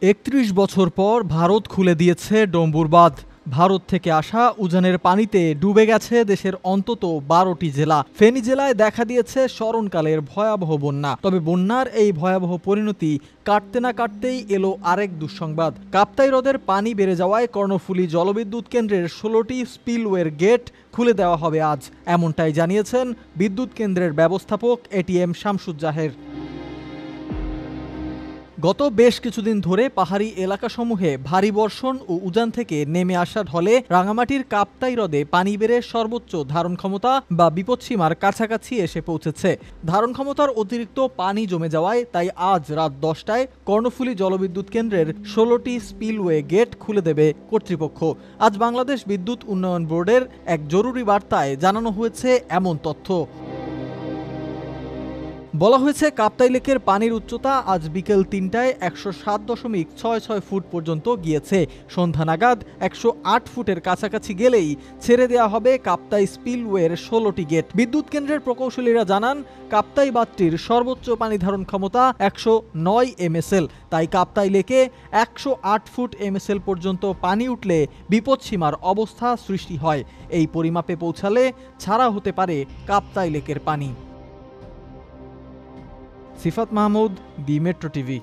৩১ বছর পর ভারত খুলে দিয়েছে ডম্বুর বাঁধ। ভারত থেকে আসা উজানের পানিতে ডুবে গেছে দেশের অন্তত ১২টি জেলা। ফেনী জেলায় দেখা দিয়েছে স্মরণকালের ভয়াবহ বন্যা। তবে বন্যার এই ভয়াবহ পরিণতি কাটতে না কাটতেই এলো আরেক দুঃসংবাদ। কাপ্তাই হ্রদের পানি বেড়ে যাওয়ায় কর্ণফুলী জলবিদ্যুৎ কেন্দ্রের ১৬টি স্পিলওয়ের গেট খুলে দেওয়া হবে আজ, এমনটাই জানিয়েছেন বিদ্যুৎ কেন্দ্রের ব্যবস্থাপক এটিএম শামসুজ্জাহের। গত বেশ কিছুদিন ধরে পাহাড়ি এলাকাসমূহে ভারী বর্ষণ ও উজান থেকে নেমে আসা ঢলে রাঙামাটির কাপ্তাই হ্রদে পানি বেড়ে সর্বোচ্চ ধারণ ক্ষমতা বা বিপদসীমার কাছাকাছি এসে পৌঁছেছে। ধারণ ক্ষমতার অতিরিক্ত পানি জমে যাওয়ায় তাই আজ রাত ১০টায় কর্ণফুলী জলবিদ্যুৎ কেন্দ্রের ১৬টি স্পিলওয়ে গেট খুলে দেবে কর্তৃপক্ষ। আজ বাংলাদেশ বিদ্যুৎ উন্নয়ন বোর্ডের এক জরুরি বার্তায় জানানো হয়েছে এমন তথ্য। বলা হয়েছে, কাপ্তাই লেকের পানির উচ্চতা আজ বিকেল ৩টায় ১০৭.৬৬ ফুট পর্যন্ত গিয়েছে। সন্ধ্যা নাগাদ ১০৮ ফুটের কাছাকাছি গেলেই ছেড়ে দেওয়া হবে কাপ্তাই স্পিলওয়ের ১৬টি গেট। বিদ্যুৎ কেন্দ্রের প্রকৌশলীরা জানান, কাপ্তাই বাঁধটির সর্বোচ্চ পানি ধারণ ক্ষমতা ১০৯ এমএসএল। তাই কাপ্তাই লেকে ১০৮ ফুট এমএসএল পর্যন্ত পানি উঠলে বিপদসীমার অবস্থা সৃষ্টি হয়। এই পরিমাপে পৌঁছালে ছাড়া হতে পারে কাপ্তাই লেকের পানি। সিফাত মাহমুদ, দি মেট্রো টিভি।